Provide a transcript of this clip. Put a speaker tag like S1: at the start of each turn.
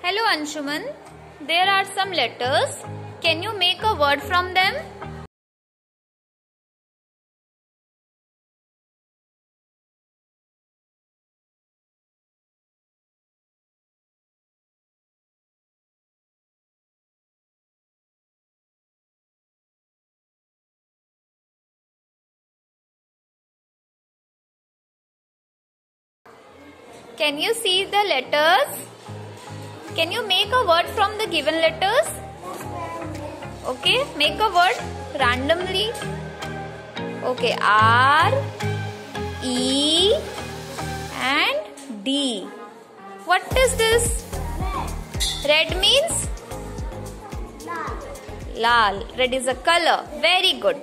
S1: Hello Anshuman, there are some letters. Can you make a word from them? Can you see the letters? Can you make a word from the given letters? Okay, make a word randomly. Okay, R, E and D. What is this? Red means? Lal. Red is a color. Very good.